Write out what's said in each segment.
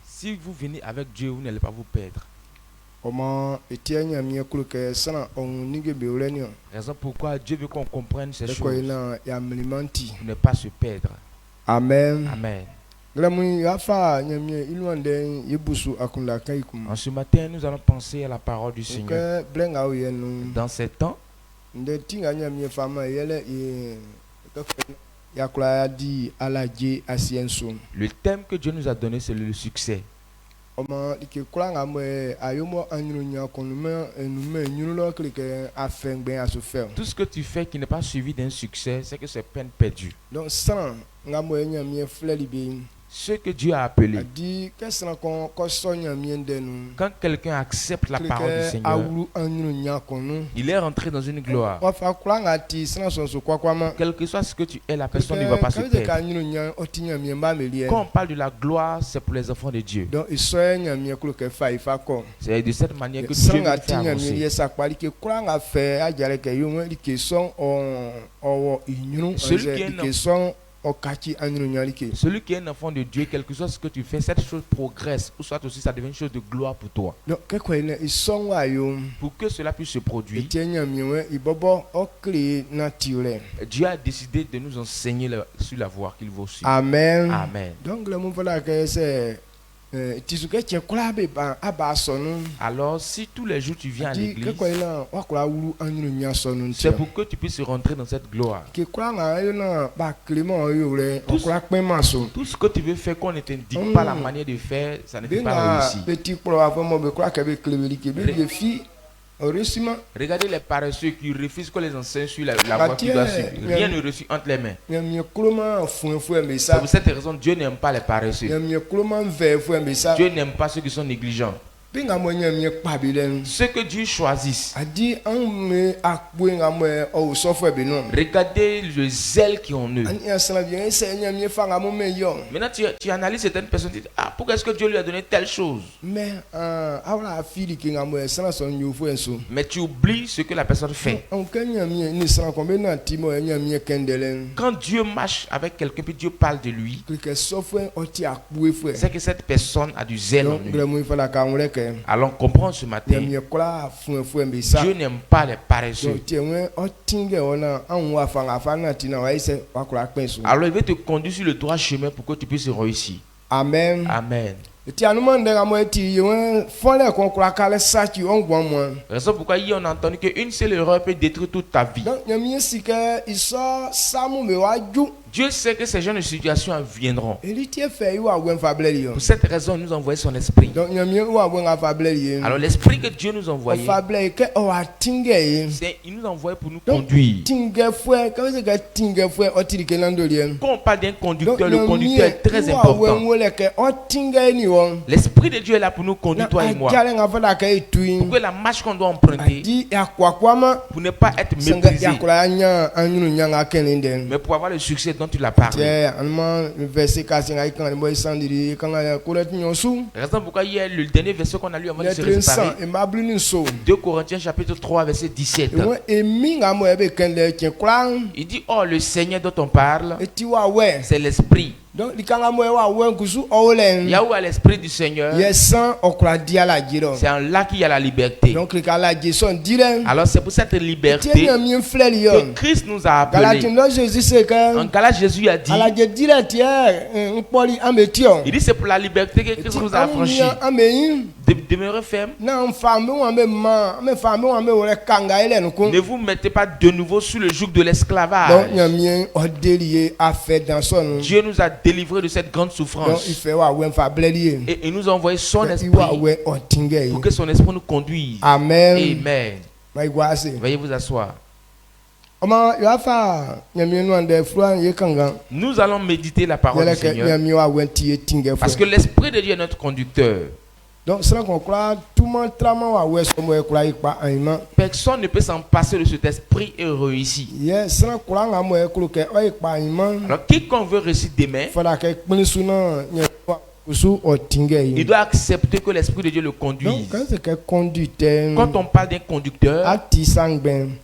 Si vous venez avec Dieu, vous n'allez pas vous perdre. Raison pourquoi Dieu veut qu'on comprenne ces choses pour ne pas se perdre. Amen. Amen. En ce matin, nous allons penser à la parole du Seigneur. Dans ces temps, le thème que Dieu nous a donné, c'est le succès. Tout ce que tu fais qui n'est pas suivi d'un succès, c'est que c'est peine perdue. Donc, ce que Dieu a appelé, quand quelqu'un accepte la parole du Seigneur, il est rentré dans une gloire. Quel que soit ce que tu es, la personne ne va pas se perdre. Quand on parle de la gloire, c'est pour les enfants de Dieu. C'est de cette manière que Dieu nous fait avancer. Celui qui est un enfant de Dieu, quel que soit ce que tu fais, cette chose progresse, ou soit aussi ça devient une chose de gloire pour toi. Pour que cela puisse se produire, Dieu a décidé de nous enseigner sur la voie qu'il veut suivre. Amen. Amen. Donc, alors, si tous les jours tu viens à l'église, c'est pour que tu puisses rentrer dans cette gloire. Tout ce que tu veux faire, qu'on ne te dit pas la manière de faire, ça ne peut pas réussir. Regardez les paresseux qui refusent que les enseignent sur la voie qu'ils doivent suivre. Rien ne reçut entre les mains. C'est pour cette raison Dieu n'aime pas les paresseux. Dieu n'aime pas ceux qui sont négligents. Ce que Dieu choisit. Regardez le zèle qui est en eux. Maintenant tu analyses certaines personnes et tu dis, pourquoi est-ce que Dieu lui a donné telle chose? Mais tu oublies ce que la personne fait. Quand Dieu marche avec quelqu'un et Dieu parle de lui, c'est que cette personne a du zèle en lui. Alors comprends ce matin, Dieu n'aime pas les paresseux. Alors il veut te conduire sur le droit chemin pour que tu puisses réussir. Amen. Amen. Raison pourquoi hier on a entendu qu'une seule erreur peut détruire toute ta vie. Dieu sait que ces genres de situations viendront. Pour cette raison, il nous a envoyé son esprit. Alors l'esprit que Dieu nous a envoyé, il nous a envoyé pour nous conduire. Quand on parle d'un conducteur, le conducteur est très important. L'esprit de Dieu est là pour nous conduire, toi et moi. Pour que la marche qu'on doit emprunter, pour ne pas être méprisé, mais pour avoir le succès dont tu l'as parlé. Raison pourquoi hier, le dernier verset qu'on a lu avant de se séparer, 2 Corinthiens chapitre 3 verset 17. Il dit, oh, le Seigneur dont on parle, c'est l'esprit. Donc, il y a où à l'esprit du Seigneur, c'est en là qu'il y a la liberté. Alors c'est pour cette liberté que Christ nous a appelés. En Galates, Jésus a dit, il dit c'est pour la liberté que Christ nous a affranchis. Demeurez ferme. Ne vous mettez pas de nouveau sous le joug de l'esclavage. Dieu nous a délivrés de cette grande souffrance. Et il nous a envoyé son esprit pour que son esprit nous conduise. Amen. Amen. Veuillez vous asseoir. Nous allons méditer la parole du Seigneur. Parce que l'esprit de Dieu est notre conducteur. Donc, personne ne peut s'en passer de cet esprit et réussir. Alors, quiconque veut réussir demain, il doit accepter que l'esprit de Dieu le conduise. Quand on parle d'un conducteur,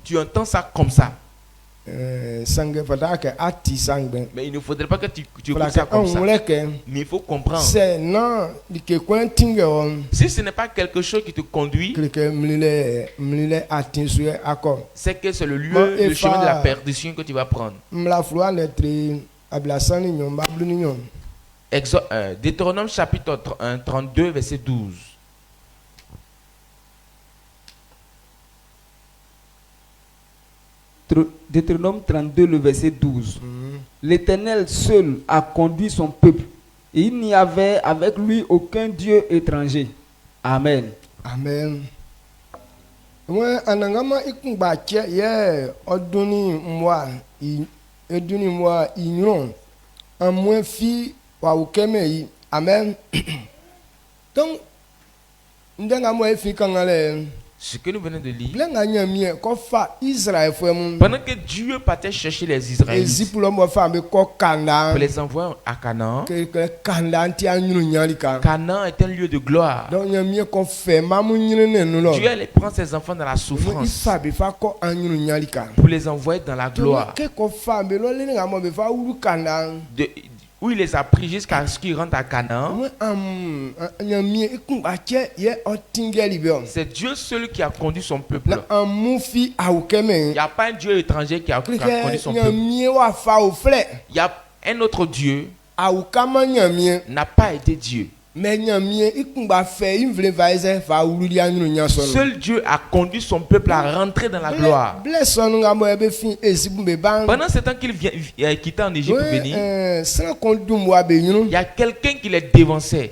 tu entends ça comme ça. Mais il ne faudrait pas que tu écoutes ça comme ça. Mais il faut comprendre. Si ce n'est pas quelque chose qui te conduit, c'est que c'est le lieu, le chemin de la perdition que tu vas prendre. Deutéronome chapitre 32, verset 12. Deutéronome 32, le verset 12. L'Éternel seul a conduit son peuple, et il n'y avait avec lui aucun Dieu étranger. Amen. Amen. Moi, anangama ikumba che ye oduni moi ignon en moins fi wa ukeme yi. Amen. Donc ndanga mo fi kangale. Ce que nous venons de lire, pendant que Dieu partait chercher les Israélites pour les envoyer à Canaan, Canaan est un lieu de gloire. Dieu allait prendre ses enfants dans la souffrance pour les envoyer dans la gloire. Où il les a pris jusqu'à ce qu'ils rentrent à Canaan. C'est Dieu seul qui a conduit son peuple. Il n'y a pas un Dieu étranger qui a conduit son peuple. Il y a un autre Dieu n'a pas été Dieu. Seul Dieu a conduit son peuple à rentrer dans la gloire. Pendant ce temps qu'il quittait en Égypte pour venir, il y a quelqu'un qui les dévançait.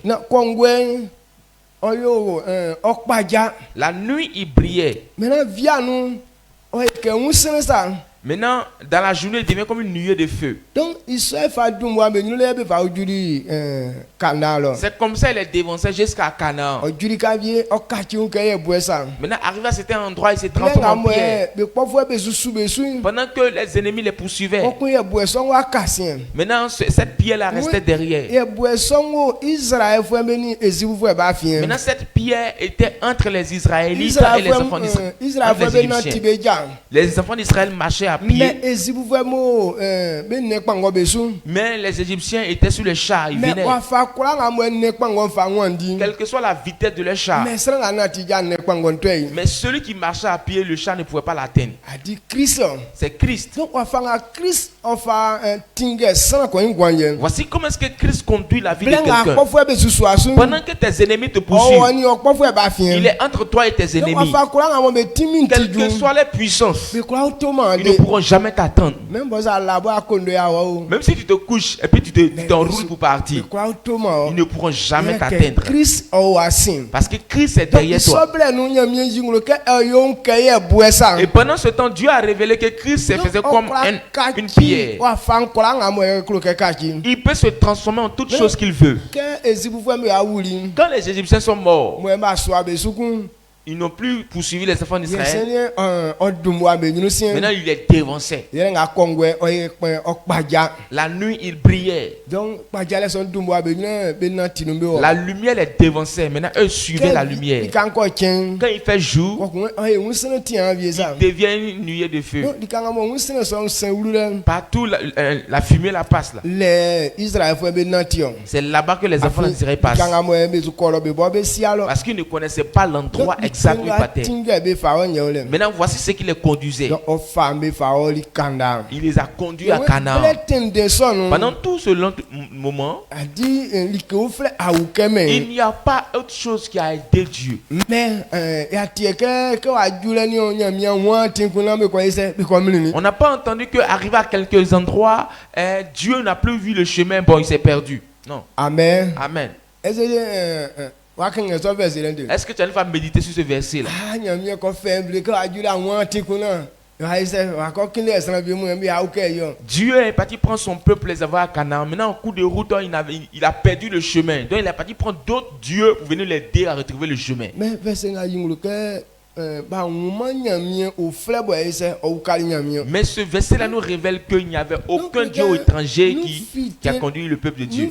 La nuit, il brillait. Maintenant, dans la journée, il devient comme une nuée de feu. Donc, c'est comme ça qu'il est dévancé jusqu'à Canaan. Maintenant, arrivé à cet endroit, il s'est transformé en pierre. Pendant que les ennemis les poursuivaient. Maintenant, cette pierre-là restait derrière. Maintenant, cette pierre était entre les Israélites et les enfants d'Israël. Les enfants d'Israël marchaient à pied. Mais les Égyptiens étaient sur les chars, ils venaient. Quelle que soit la vitesse de leur char. Mais celui qui marchait à pied, le char ne pouvait pas l'atteindre. C'est Christ. Voici comment est-ce que Christ conduit la vie de quelqu'un. Pendant que tes ennemis te poursuivent, il est entre toi et tes ennemis. Quelle que soit les puissances, ils ne pourront jamais t'attendre. Même si tu te couches et puis tu t'enroules pour partir, ils ne pourront jamais t'atteindre. Parce que Christ est derrière toi. Et pendant ce temps, Dieu a révélé que Christ se faisait comme une pierre. Il peut se transformer en toute chose qu'il veut. Quand les Égyptiens sont morts, ils n'ont plus poursuivi les enfants d'Israël. Maintenant, il les dévançait. La nuit, il brillait. La lumière les dévançait. Maintenant, eux suivaient la lumière. Quand il fait jour, il devient une nuée de feu. Partout, la fumée la passe là. C'est là-bas que les enfants d'Israël passent. Parce qu'ils ne connaissaient pas l'endroit exact. Maintenant, voici ce qui les conduisait. Il les a conduits à Canaan. Pendant tout ce long moment, il n'y a pas autre chose qui a aidé Dieu. On n'a pas entendu qu'arrivé à quelques endroits, Dieu n'a plus vu le chemin, bon, il s'est perdu. Non. Amen. Amen. Est-ce que tu arrives à méditer sur ce verset-là? Dieu est parti prendre son peuple, les avoir à Canaan. Maintenant, en coup de route, il a perdu le chemin. Donc, il est parti prendre d'autres dieux pour venir l'aider à retrouver le chemin. Mais ce verset-là nous révèle qu'il n'y avait aucun Dieu étranger qui a conduit le peuple de Dieu.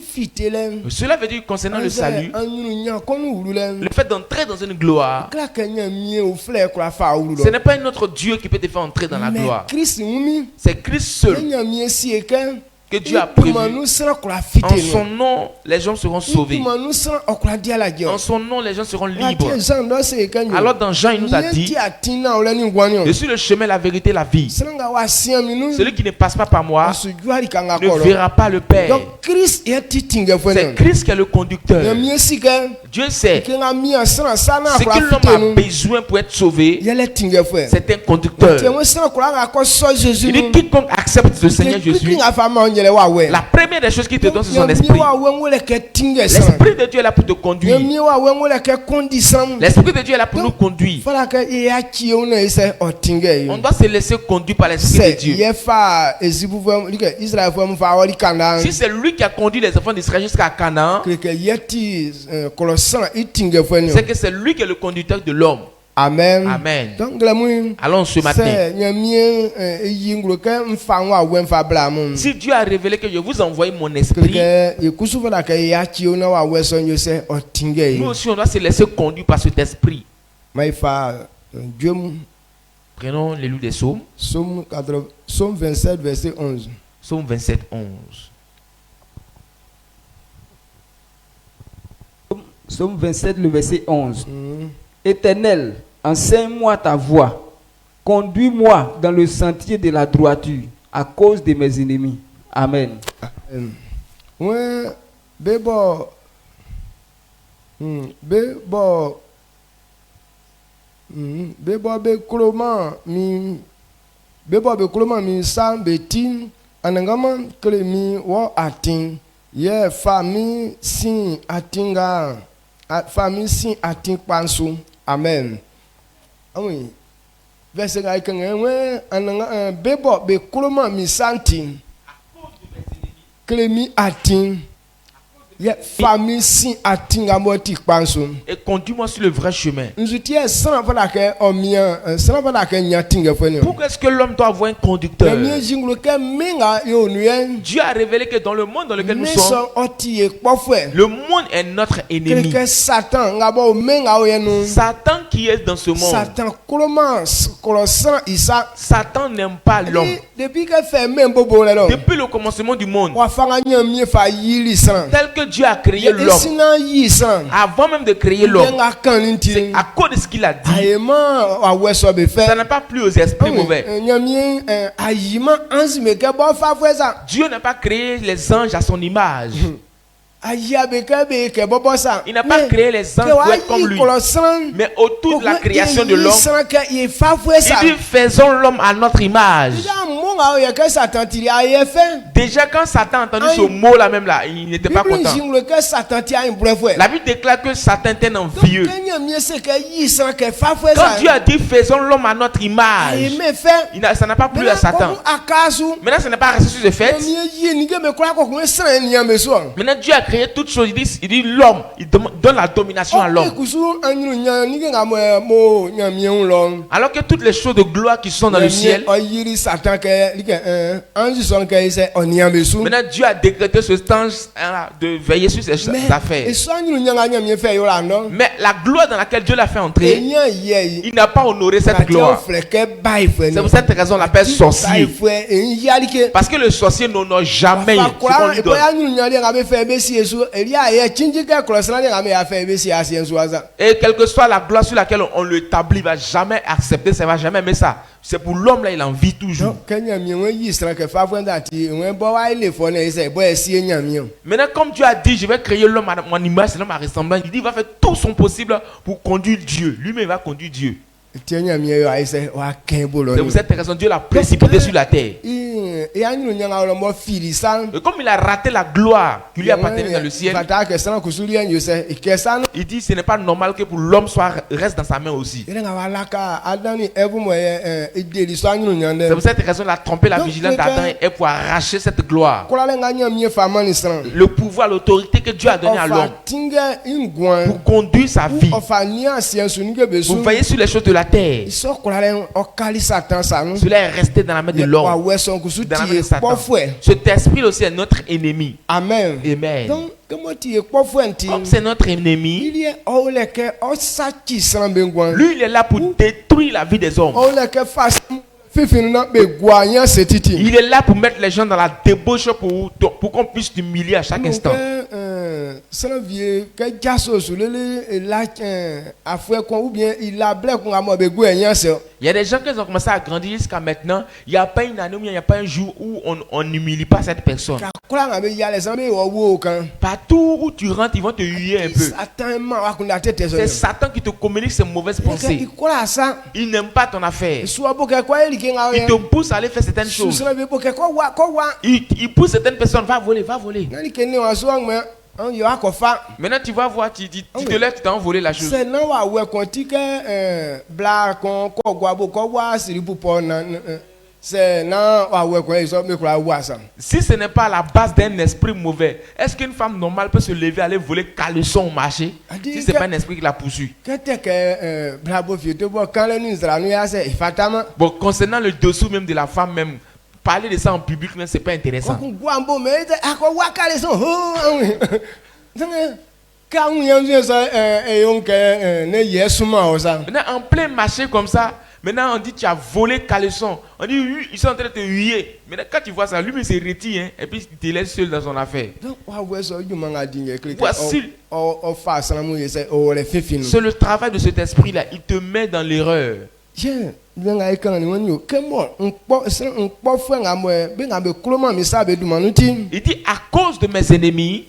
Cela veut dire concernant le salut, le fait d'entrer dans une gloire, ce n'est pas un autre Dieu qui peut te faire entrer dans la gloire. C'est Christ seul que Dieu a prévu. En son nom, les gens seront sauvés. En son nom, les gens seront libres. Alors dans Jean, il nous a dit: je suis le chemin, la vérité, la vie. Celui qui ne passe pas par moi ne verra pas le Père. C'est Christ qui est le conducteur. Dieu sait ce que l'homme a besoin pour être sauvé. C'est un conducteur. Il dit: quiconque accepte le Seigneur Jésus, la première des choses qu'il te donne, c'est son esprit. L'esprit de Dieu est là pour te conduire. L'esprit de Dieu est là pour nous conduire. On doit se laisser conduire par l'esprit de Dieu. Si c'est lui qui a conduit les enfants d'Israël jusqu'à Canaan, c'est que c'est lui qui est le conducteur de l'homme. Amen. Amen. Allons ce matin. Si Dieu a révélé que je vous envoie mon esprit, nous aussi on doit se laisser conduire par cet esprit. Prenons les livres des psaumes. Psaume 27, verset 11. Psaume 27, 11. Psaume 27, le verset 11. Éternel, enseigne-moi ta voie. Conduis-moi dans le sentier de la droiture à cause de mes ennemis. Amen. Amen. Oui. Verset bebo be koloma mi santin. Klemi atin. Famille si atinga moti kpanso. Et conduis-moi sur le vrai chemin. Pourquoi est-ce que l'homme doit avoir un conducteur? Dieu a révélé que dans le monde dans lequel nous sommes, le monde est notre ennemi. Satan qui est dans ce monde, Satan n'aime pas l'homme. Depuis le commencement du monde, tel que Dieu a créé l'homme, avant même de créer l'homme, c'est à cause de ce qu'il a dit. Ça n'a pas plu aux esprits mauvais. Dieu n'a pas créé les anges à son image. Il n'a pas créé les anges pour être comme lui. Mais autour de la création de l'homme, il dit: faisons l'homme à notre image. Déjà quand Satan a entendu ce mot là même là, il n'était pas content. La Bible déclare que Satan était envieux. Quand Dieu a dit faisons l'homme à notre image, ça n'a pas plu à Satan. Maintenant ce n'est pas resté sur le fait. Maintenant Dieu a créé toutes choses. Il dit l'homme, il donne la domination à l'homme. Alors que toutes les choses de gloire qui sont dans le ciel, maintenant Dieu a décrété ce temps de veiller sur ses affaires. Mais la gloire dans laquelle Dieu l'a fait entrer, il n'a pas honoré cette gloire. C'est pour cette raison on l'appelle sorcier. Parce que le sorcier n'honore jamais ce qu'on lui donne. Et quelle que soit la gloire sur laquelle on l'établit, il ne va jamais accepter ça, il ne va jamais aimer ça. C'est pour l'homme là, il en vit toujours. Maintenant, comme Dieu a dit, je vais créer l'homme à mon image, l'homme à ressemblance, il dit, il va faire tout son possible pour conduire Dieu. Lui-même, il va conduire Dieu. C'est pour cette raison Dieu l'a précipité sur la terre. Et comme il a raté la gloire qui lui appartenait dans le ciel, il dit ce n'est pas normal que pour l'homme reste dans sa main aussi. C'est pour cette raison il a trompé la vigilance d'Adam et Ève pour arracher cette gloire. Le pouvoir, l'autorité que Dieu a donné à l'homme pour conduire sa vie. Vous voyez sur les choses de la terre. Cela est resté dans la main de l'homme, dans la main de Satan. Cet esprit aussi est notre ennemi. Amen. Amen. Comme c'est notre ennemi, lui il est là pour détruire la vie des hommes. Il est là pour mettre les gens dans la débauche pour qu'on puisse l'humilier à chaque instant. Il y a des gens qui ont commencé à grandir jusqu'à maintenant. Il n'y a pas une année ou il n'y a pas un jour où on n'humilie pas cette personne. Partout où tu rentres, ils vont te huer un peu. C'est Satan qui te communique ses mauvaises pensées. Il n'aime pas ton affaire. Il te pousse à aller faire certaines choses. Il pousse certaines personnes, va voler, va voler. Maintenant tu vas voir, tu te lèves, tu t'as envolé la chose. Si ce n'est pas la base d'un esprit mauvais, est-ce qu'une femme normale peut se lever, aller voler caleçon au marché si ce n'est pas un esprit qui la poursuit? Bon, concernant le dessous même de la femme même, parler de ça en public, ce n'est pas intéressant. Maintenant, en plein marché comme ça, maintenant on dit tu as volé caleçon. On dit oui, ils sont en train de te huer. Maintenant quand tu vois ça, lui il se retire et puis il te laisse seul dans son affaire. Voici. C'est le travail de cet esprit là. Il te met dans l'erreur. Il dit à cause de mes ennemis,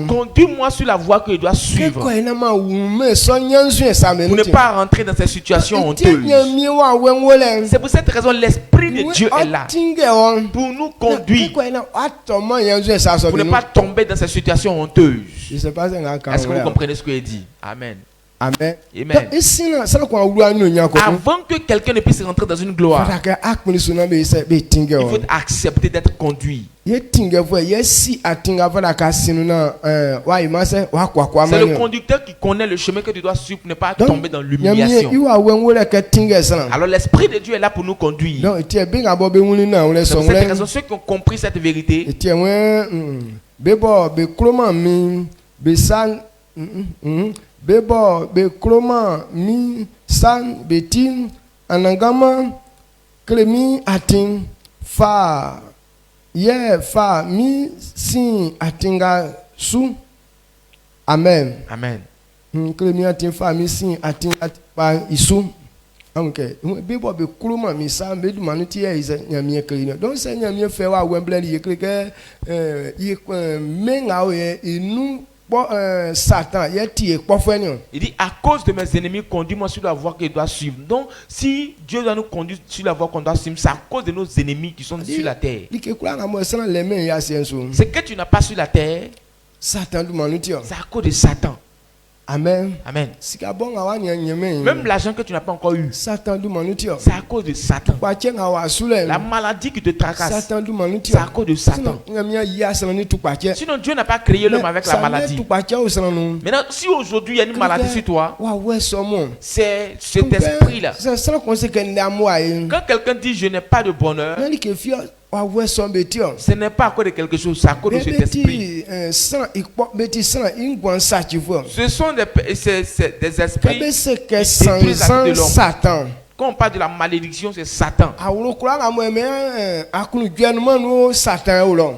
conduis-moi sur la voie que je dois suivre pour ne pas rentrer dans ces situations honteuses. C'est pour cette raison l'esprit de Dieu est là pour nous conduire, pour ne pas tomber dans ces situations honteuses. Est-ce que vous comprenez ce que je dis? Amen. Amen. Amen. Avant que quelqu'un ne puisse rentrer dans une gloire, il faut accepter d'être conduit. C'est le conducteur qui connaît le chemin que tu dois suivre pour ne pas tomber dans l'humiliation. Alors l'esprit de Dieu est là pour nous conduire. C'est pour cette raison, ceux qui ont compris cette vérité, Bebo be kroma mi san betin anangama kremi atin fa ye fa mi sin atinga su. Amen. Amen. Kremi atin fa mi sin atinga pa isu. Okay. Bebo be kroma mi san be du manuti ye is nyamie krina. Don't say nyamie fe wa wemble ye kreke ye menga ye inu. Satan, il dit à cause de mes ennemis, conduis-moi sur la voie que je dois suivre. Donc, si Dieu doit nous conduire sur la voie qu'on doit suivre, c'est à cause de nos ennemis qui sont sur la terre. Ce que tu n'as pas sur la terre, c'est à cause de Satan. Amen. Amen. Même l'argent que tu n'as pas encore eu, c'est à cause de Satan. La maladie qui te tracasse, c'est à cause de Satan. Sinon Dieu n'a pas créé l'homme avec la maladie. Maintenant, si aujourd'hui il y a une maladie sur toi, c'est cet esprit-là. Quand quelqu'un dit je n'ai pas de bonheur, ce n'est pas à cause de quelque chose, c'est à cause de cet esprit. Ce sont des esprits qui détruisent la vie de l'homme. Quand on parle de la malédiction, c'est Satan.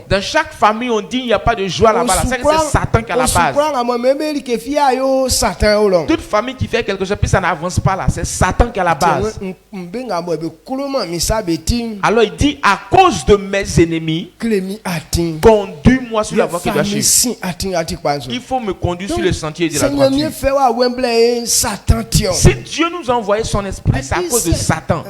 Dans chaque famille, on dit il n'y a pas de joie là-bas. C'est Satan qui est à la base. Toute famille qui fait quelque chose, puis ça n'avance pas là. C'est Satan qui est à la base. Alors il dit à cause de mes ennemis, conduis-moi conduis-moi sur la voie que je dois suivre. Il faut me conduire sur le sentier de la droiture. Si Dieu nous a envoyé son esprit, c'est à cause de Satan.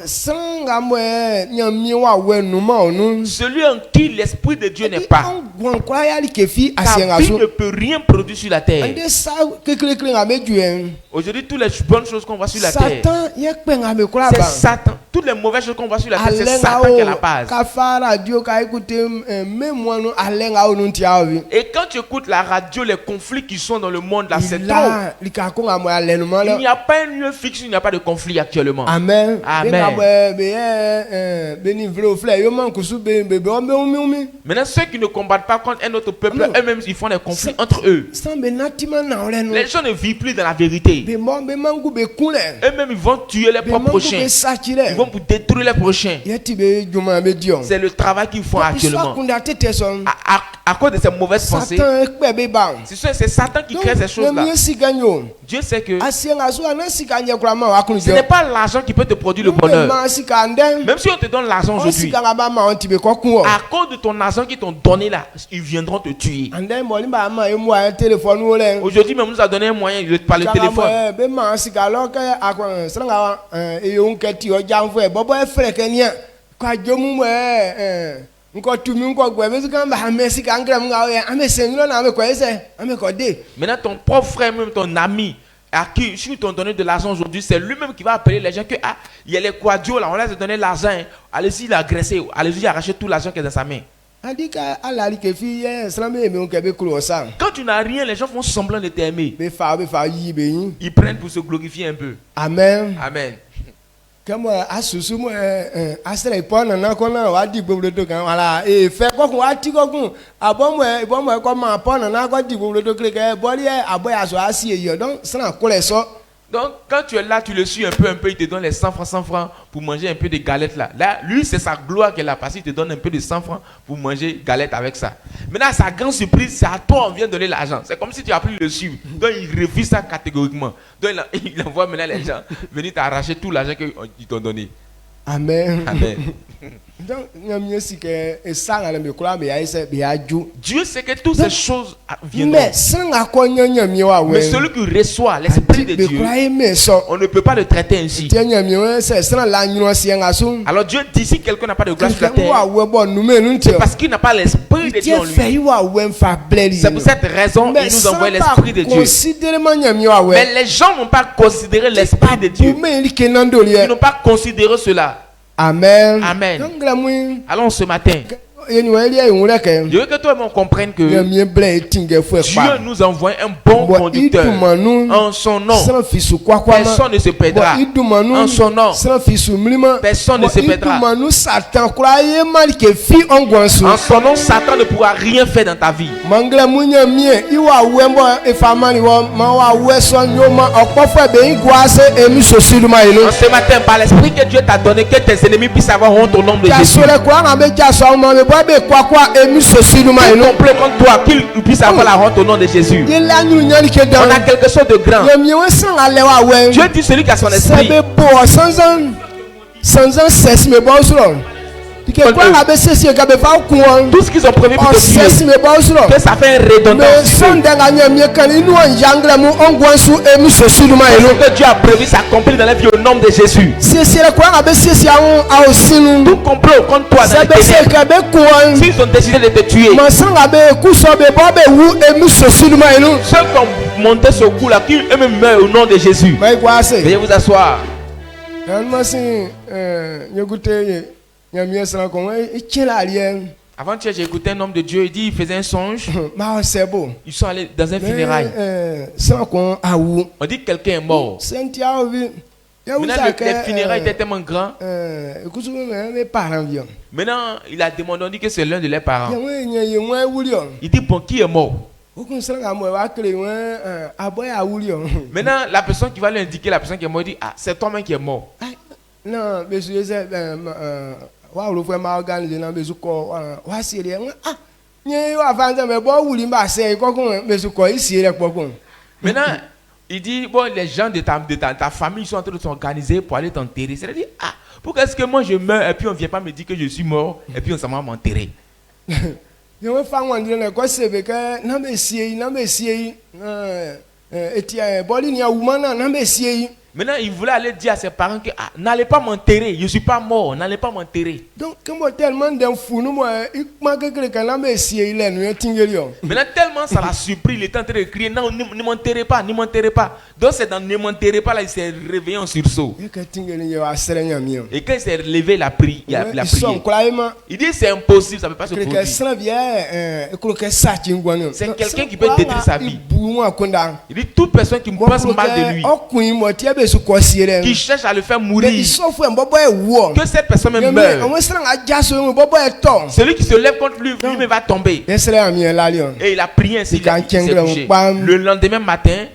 Celui en qui l'esprit de Dieu n'est pas. Ta vie ne peut rien produire sur la terre. Aujourd'hui, toutes les bonnes choses qu'on voit sur la terre, c'est Satan. Toutes les mauvaises choses qu'on voit sur la terre, c'est Satan qui est la base. Et quand tu écoutes la radio, les conflits qui sont dans le monde là, c'est trop. Il n'y a pas un lieu fixe, il n'y a pas de conflit actuellement. Amen. Amen. Maintenant, ceux qui ne combattent pas contre un autre peuple, eux-mêmes, ils font des conflits entre eux. Les gens ne vivent plus dans la vérité. Eux-mêmes, ils vont tuer les propres prochains. Ils vont vous détruire les prochains. C'est le travail qu'ils font actuellement. À cause de ces mauvaises pensées, c'est Satan qui crée ces choses-là. Dieu sait que ce n'est pas l'argent qui peut te produire le bonheur. Même si on te donne l'argent aujourd'hui, à cause de ton argent qu'ils t'ont donné là, ils viendront te tuer. Aujourd'hui même, on nous a donné un moyen par le téléphone. Maintenant, ton propre frère, même ton ami, à qui si ils t'ont donné de l'argent aujourd'hui, c'est lui-même qui va appeler les gens que il y a les quadios là, on leur a donné l'argent, hein. Allez-y l'agresser, allez-y arracher tout l'argent qui est dans sa main. Quand tu n'as rien, les gens font semblant de t'aimer. Ils prennent pour se glorifier un peu. Amen. Amen. Donc, quand tu es là, tu le suis un peu, il te donne les 100 francs pour manger un peu de galettes là. Là, lui, c'est sa gloire qu'elle a passée, il te donne un peu de 100 francs pour manger galette avec ça. Maintenant, sa grande surprise, c'est à toi, on vient donner l'argent. C'est comme si tu as pris le suivre. Donc, il refuse ça catégoriquement. Donc, il envoie maintenant les gens venir t'arracher tout l'argent qu'ils t'ont donné. Amen. Amen. Dieu sait que toutes ces choses viendront. Mais celui qui reçoit l'esprit de Dieu, on ne peut pas le traiter ainsi. Alors Dieu dit, si quelqu'un n'a pas de grâce sur la terre, c'est parce qu'il n'a pas l'esprit de Dieu en lui. C'est pour cette raison qu'il nous envoie l'esprit de Dieu. Mais les gens n'ont pas considéré l'esprit de Dieu. Ils n'ont pas considéré cela. Amen. Amen. Allons ce matin. Je veux que toi et moi comprenne que Dieu nous envoie un bon conducteur. En son nom, personne ne se perdra. En son nom, personne ne se perdra. En son nom, Satan ne pourra rien faire dans ta vie. En ce matin, par l'esprit que Dieu t'a donné, que tes ennemis puissent avoir honte au nom de Jésus. Complot contre toi, qu'il puisse avoir la honte au nom de Jésus. On a quelque chose de grand. Dieu dit celui qui a son esprit. Tout ce qu'ils ont prévu pour te tuer, que ça fait un redondance. Que Dieu a prévu s'accomplir dans la vie au nom de Jésus. Tout complot contre toi dans les ténèbres, s'ils ont décidé de te tuer, ceux qui ont monté ce coup là, qui eux-mêmes meurent au nom de Jésus. Veuillez vous asseoir. Avant-hier, j'ai écouté un homme de Dieu, il dit il faisait un songe. Ils sont allés dans un funérail. On dit que quelqu'un est mort. Maintenant, les funérailles étaient tellement grands. Maintenant, il a demandé, on dit que c'est l'un de leurs parents. Il dit bon, qui est mort? Maintenant, la personne qui va lui indiquer, la personne qui est mort, dit ah, c'est toi-même qui est mort. Non, monsieur, maintenant, il dit bon, les gens de ta famille sont en train de s'organiser pour aller t'enterrer. C'est-à-dire, ah, pourquoi est-ce que moi je meurs et puis on ne vient pas me dire que je suis mort et puis on s'en va m'enterrer? Yo fa wan dire ko sebe ke na be sie etia boli ni awuma na be sie. Maintenant, il voulait aller dire à ses parents que n'allez pas m'enterrer, je ne suis pas mort, n'allez pas m'enterrer. Donc, maintenant, tellement ça l'a surpris, il était en train de crier, non, ne m'enterrez pas, ne m'enterrez pas. Donc, c'est dans ne m'enterrez pas, là, il s'est réveillé en sursaut. Et quand il s'est levé, il a prié. Il dit, c'est impossible, ça ne peut pas se produire. C'est quelqu'un qui peut détruire sa vie. Il dit, toute personne qui me pense mal de lui, qui cherche à le faire mourir, que cette personne même meure. Celui qui se lève contre lui, lui va tomber. Et il a prié ainsi, il s'est couché. Le lendemain matin,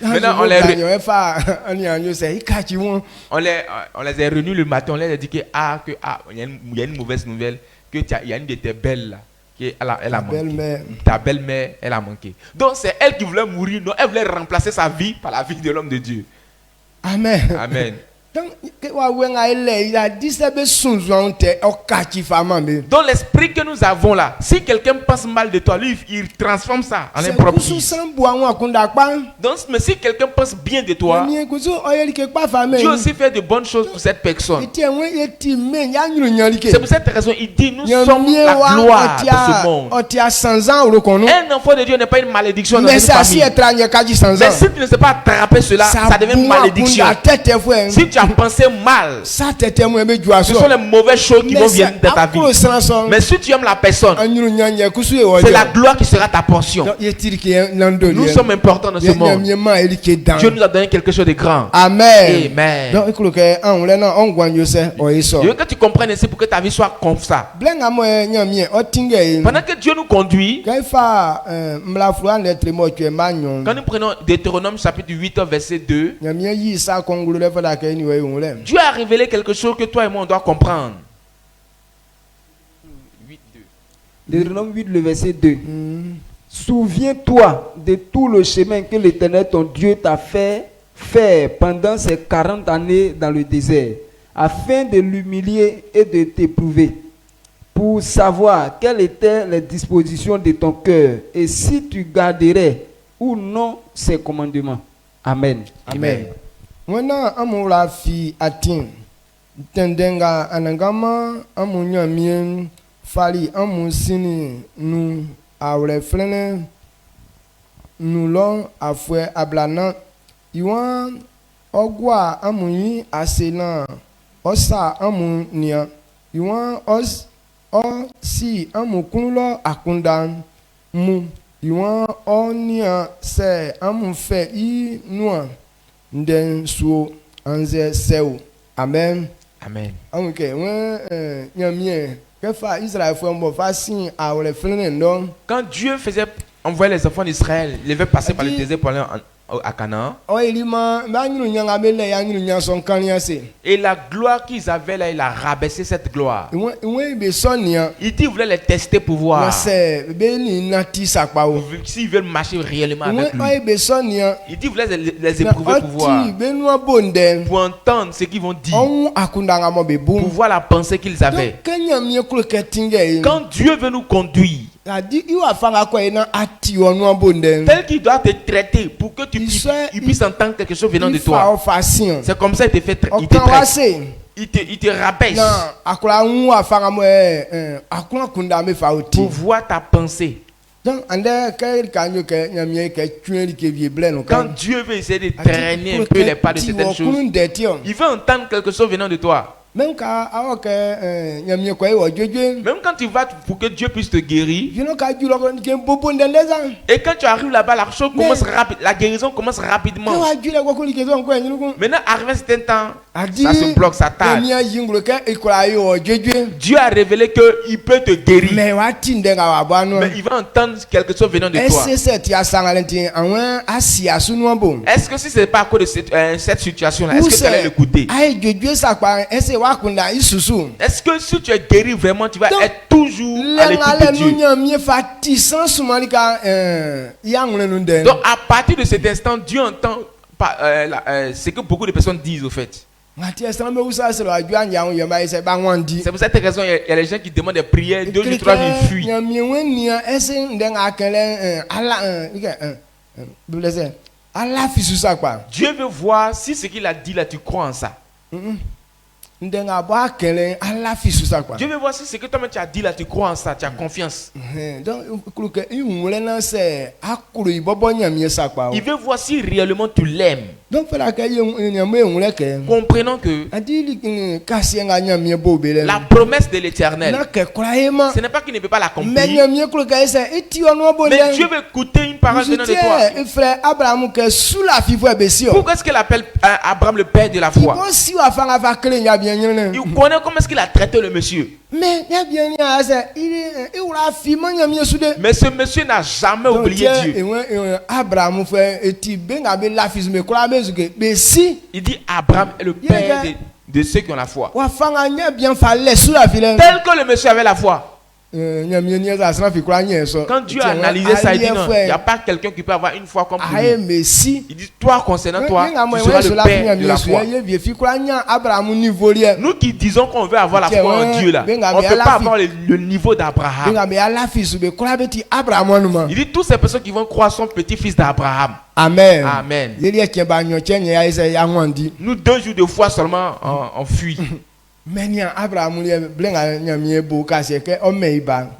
maintenant on les a réunis le matin, on leur a dit que il y a une mauvaise nouvelle, que il y a une de tes belles là. Elle a manqué. Ta belle-mère, elle a manqué. Donc c'est elle qui voulait mourir. Donc elle voulait remplacer sa vie par la vie de l'homme de Dieu. Amen. Amen. Donc l'esprit que nous avons là, si quelqu'un pense mal de toi, lui, il transforme ça en un propre. Donc, mais si quelqu'un pense bien de toi, Dieu aussi fait de bonnes choses pour cette personne. C'est pour cette raison il dit, nous sommes la gloire de ce monde. Un enfant de Dieu n'est pas une malédiction dans une famille. Mais si tu ne sais pas attraper cela, ça devient une malédiction. Si tu as pensé mal, ce sont les mauvaises choses qui vont venir de ta vie. Mais si tu aimes la personne, c'est la gloire qui sera ta portion. Nous sommes importants dans ce monde. Dieu nous a donné quelque chose de grand. Amen. Amen. Quand tu comprennes ainsi pour que ta vie soit comme ça. Pendant que Dieu nous conduit, quand nous prenons Deutéronome chapitre 8 verset 2, Dieu a révélé quelque chose que toi et moi on doit comprendre. 8, 2. Deutéronome 8, le verset 2. Souviens-toi de tout le chemin que l'Éternel ton Dieu t'a fait faire pendant ces 40 années dans le désert, afin de l'humilier et de t'éprouver, pour savoir quelles étaient les dispositions de ton cœur et si tu garderais ou non ses commandements. Amen. Amen. Wana amula fi atin tendenga anangama amunya mien fali amusini nu awre flene nu long afwe ablana iwan ogwa amuyi asena osa amunia iwan os o si amukunlo akundan mu iwan onia se amufe i nuan Nden so anze sew. Amen. Amen. Okay, nyamie kefa Israël fo mbo fa sin awle flene ndon. Quand Dieu faisait envoyer les enfants d'Israël, ils devaient passer par le désert pour aller à Canaan. Et la gloire qu'ils avaient là, il a rabaissé cette gloire. Il dit qu'il voulait les tester pour voir s'ils veulent marcher réellement avec lui. Il dit qu'il voulait les éprouver pour voir, pour entendre ce qu'ils vont dire, pour voir la pensée qu'ils avaient. Quand Dieu veut nous conduire, tel qu'il doit te traiter pour que tu puisses entendre quelque chose venant de toi. C'est comme ça qu'il te fait, il te traite. Il te rabaisse pour voir ta pensée. Quand Dieu veut essayer de traîner un peu les pas de certaines choses, il veut entendre quelque chose venant de toi. Même quand tu vas pour que Dieu puisse te guérir, et quand tu arrives là-bas, la chose commence rapide, la guérison commence rapidement. Maintenant, arrivé un certain temps, ça se bloque, ça tarde. Dieu a révélé qu'il peut te guérir, mais il va entendre quelque chose venant de toi. Est-ce que si ce n'est pas à cause de cette situation-là, est-ce que tu allais l'écouter? Est-ce que si tu es guéri vraiment, tu vas être toujours à l'écoute de Dieu? Donc à partir de cet instant, Dieu entend ce que beaucoup de personnes disent au fait. C'est pour cette raison il y a les gens qui demandent des prières 2 jours 3 jours ils fuient. Dieu veut voir si ce qu'il a dit là tu crois en ça. Dieu veut voir si ce que toi-même tu as dit là tu crois en ça, tu as confiance. Il veut voir si réellement tu l'aimes. Comprenons que la promesse de l'Éternel, ce n'est pas qu'il ne peut pas l'accomplir, mais Dieu veut écouter une parole venant de toi. Pourquoi est-ce qu'il appelle Abraham le père de la foi? Il connaît comment est-ce qu'il a traité le monsieur. Mais ce monsieur n'a jamais oublié Dieu. Il dit Abraham est le père de ceux qui ont la foi. Tel que le monsieur avait la foi. Quand Dieu a analysé ça, il dit non, il n'y a pas quelqu'un qui peut avoir une foi comme lui. Il dit toi concernant toi, tu seras le père de la foi. Nous qui disons qu'on veut avoir la foi en Dieu là, on ne peut pas avoir le niveau d'Abraham. Il dit toutes ces personnes qui vont croire sont petits-fils d'Abraham. Amen. Amen. Nous 2 jours de foi seulement on fuit. Mais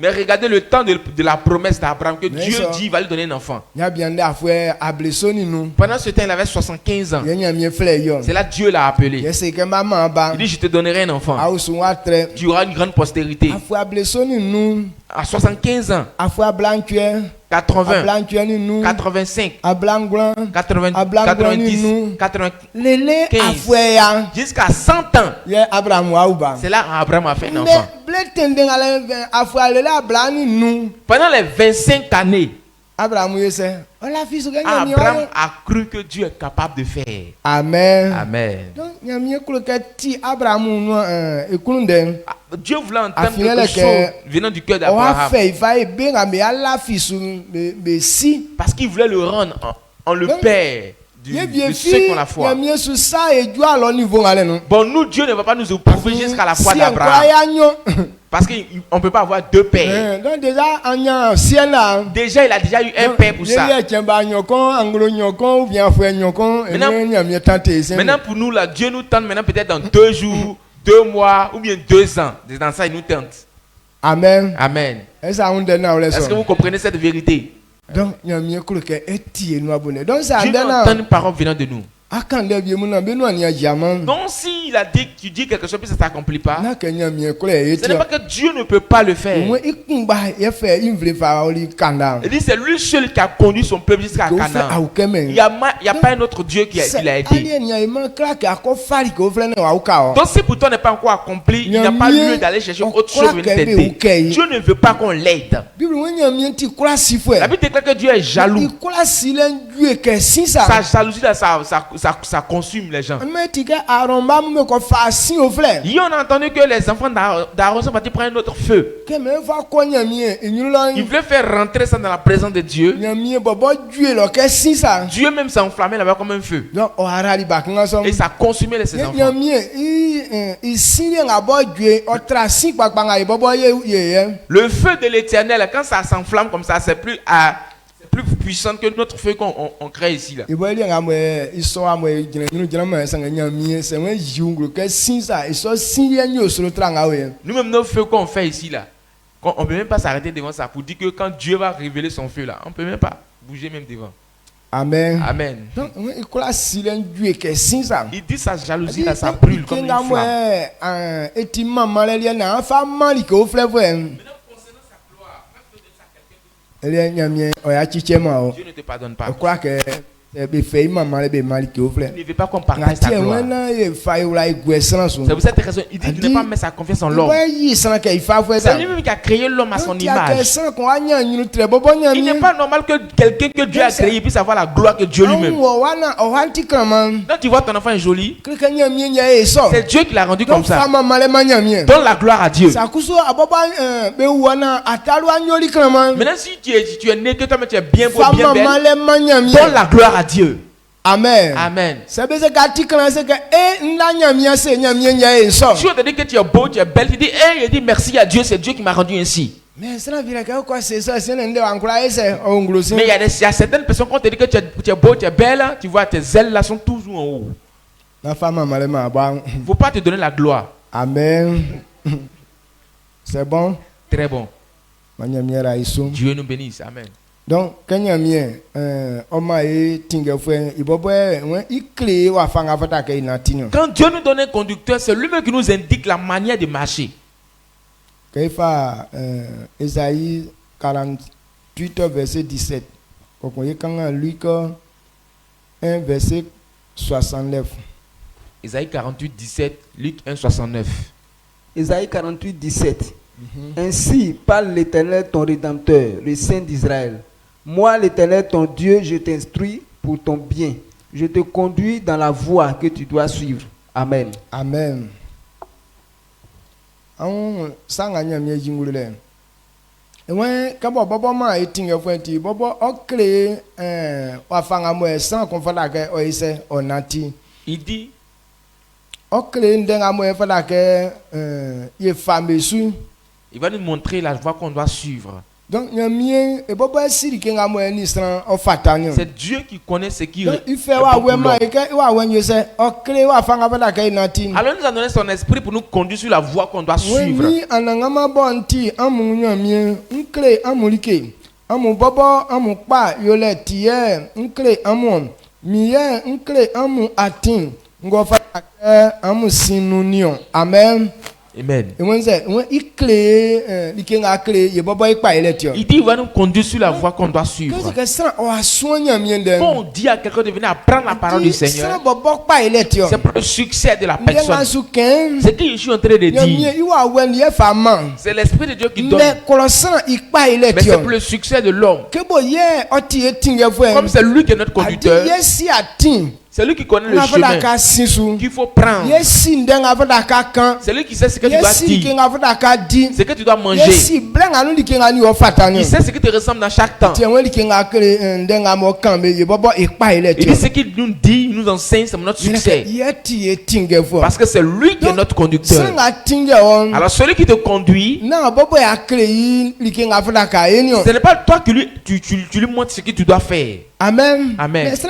regardez le temps de la promesse d'Abraham que Dieu dit il va lui donner un enfant. Pendant ce temps il avait 75 ans. C'est là Dieu l'a appelé. Il dit je te donnerai un enfant. Tu auras une grande postérité. À 75 ans, 80, 85, 90, 95, jusqu'à 100 ans. C'est là Abraham a fait un enfant. Pendant les 25 années, Abraham a cru que Dieu est capable de faire. Amen. Amen. Dieu voulait entendre quelque chose venant du cœur d'Abraham. Parce qu'il voulait le rendre en le père de ceux qui ont la foi. Bon, nous, Dieu ne va pas nous éprouver jusqu'à la foi d'Abraham. Parce qu'on ne peut pas avoir 2 pères. Déjà, il a déjà eu un père pour ça. Maintenant pour nous, là, Dieu nous tente maintenant peut-être dans 2 jours, 2 mois ou bien 2 ans. Dans ça, il nous tente. Amen. Amen. Est-ce que vous comprenez cette vérité? Donc, Dieu nous entend une parole venant de nous. Donc si il a dit tu dis quelque chose puis ça ne s'accomplit pas, ce n'est pas que Dieu ne peut pas le faire. Il dit c'est lui seul qui a conduit son peuple jusqu'à Canaan. Il n'y a pas un autre Dieu qui l'a aidé. Donc si pour toi n'est pas encore accompli, il n'y a pas lieu d'aller chercher autre chose pour t'aider. Dieu ne veut pas qu'on l'aide. La Bible déclare que Dieu est jaloux. Sa jalousie là, ça consume les gens. Et on a entendu que les enfants d'Aaron sont partis prendre un autre feu. Ils voulaient faire rentrer ça dans la présence de Dieu. Dieu même s'est enflammé là-bas comme un feu. Et ça consumait ses enfants. Le feu de l'Éternel, quand ça s'enflamme comme ça, c'est plus puissant que notre feu qu'on crée ici là. Nous-mêmes nos feux qu'on fait ici là, on ne peut même pas s'arrêter devant ça pour dire que quand Dieu va révéler son feu là, on ne peut même pas bouger même devant. Amen. Amen. Il dit sa jalousie là, ça brûle comme une flamme. Dieu ne te pardonne pas. Il ne veut pas qu'on partage sa gloire. C'est pour cette raison il dit de ne pas mettre sa confiance en l'homme. C'est lui-même qui a créé l'homme à son image. Il n'est pas normal que quelqu'un que Dieu a créé puisse avoir la gloire que Dieu lui-même. Quand tu vois ton enfant est joli, c'est Dieu qui l'a rendu comme ça. Donne la gloire à Dieu. Maintenant si tu es né, que toi tu es bien beau, bien belle, donne la gloire à Dieu. Amen. Amen. C'est parce que Si on te dit que tu es beau, tu es belle, tu dis, je dis merci à Dieu, c'est Dieu qui m'a rendu ainsi. Mais il y a certaines personnes, quand on te dit que tu es beau, tu es belle, tu vois, tes ailes là sont toujours en haut. Il ne faut pas te donner la gloire. Amen. C'est bon? Très bon. Dieu nous bénisse. Amen. Donc, quand il y a quand Dieu nous donne un conducteur, c'est lui-même qui nous indique la manière de marcher. Ésaïe 48, verset 17. Luc 1, verset 69. Ésaïe 48, 17, Luc 1, 69. Ésaïe 48, 17. Ainsi parle l'Éternel ton Rédempteur, le Saint d'Israël. Moi, l'Éternel ton Dieu, je t'instruis pour ton bien. Je te conduis dans la voie que tu dois suivre. Amen. Amen. Il dit il va nous montrer la voie qu'on doit suivre. Donc, c'est Dieu qui connaît ce qui est bon. Alors il nous a donné son esprit pour nous conduire sur la voie qu'on doit suivre. Amen. Amen. Il dit il va nous conduire sur la voie qu'on doit suivre. Quand on dit à quelqu'un de venir apprendre la parole du Seigneur, c'est pour le succès de la personne. Ce que je suis en train de dire, c'est l'Esprit de Dieu qui donne. Mais c'est pour le succès de l'homme. Comme c'est lui qui est notre conducteur, c'est lui qui connaît le chemin qu'il faut prendre. C'est lui qui sait ce que tu dois dire, ce que tu dois manger. Il sait ce qui te ressemble dans chaque temps. Il dit ce qu'il nous dit, il nous enseigne, c'est notre succès. Parce que c'est lui qui est notre conducteur. Alors celui qui te conduit, ce n'est pas toi qui lui montres ce que tu dois faire. Amen. Amen. C'est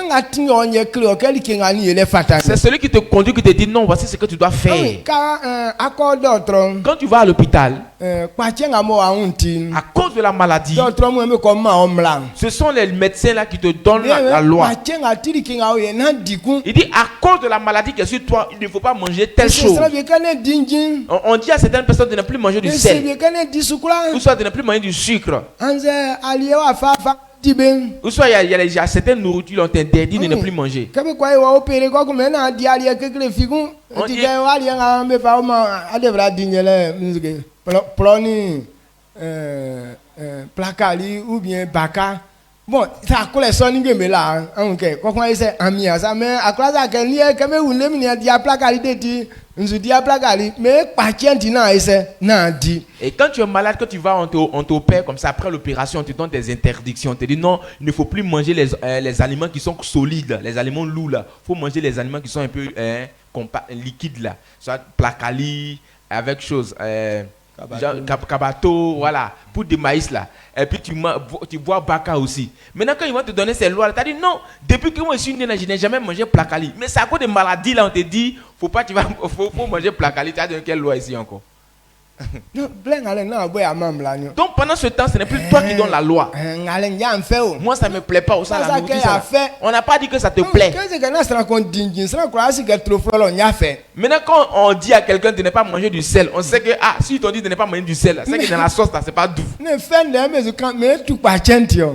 celui qui te conduit qui te dit non, voici ce que tu dois faire. Quand tu vas à l'hôpital, à cause de la maladie, ce sont les médecins là qui te donnent la loi. Il dit à cause de la maladie qui est sur toi, il ne faut pas manger telle chose. On dit à certaines personnes de ne plus manger du sel, ou soit de ne plus manger du sucre. Ou soit il y a certaines nourritures on t'interdit de ne plus manger. Placali ou bien baka. Bon, ça colle son n'importe là. OK. Quand on essaie amia ça mais à quoi ça qu'elle est comme vous l'aimez ni dia placali dit nous dia placali mais pas tiens dit non essaie non dit. Et quand tu es malade, quand tu vas on t'opère comme ça après l'opération, on te donne des interdictions. On te dit non, il ne faut plus manger les aliments qui sont solides, les aliments lourds là. Il faut manger les aliments qui sont un peu liquides là. Soit placali avec chose Kabato, voilà, pour des maïs là. Et puis tu bois baka aussi. Maintenant quand ils vont te donner ces lois là, tu as dit non, depuis que moi je suis né, je n'ai jamais mangé placali. Mais c'est à cause des maladies là, on te dit, faut manger placali. Tu as donné quelle loi ici encore? Donc pendant ce temps, ce n'est plus toi qui donne la loi. Moi ça me plaît pas au ça la nourriture. On n'a pas dit que ça te plaît. Maintenant quand on dit à quelqu'un de ne pas manger du sel, on sait que si t'ont dit de ne pas manger du sel, c'est que dans la sauce là c'est pas doux.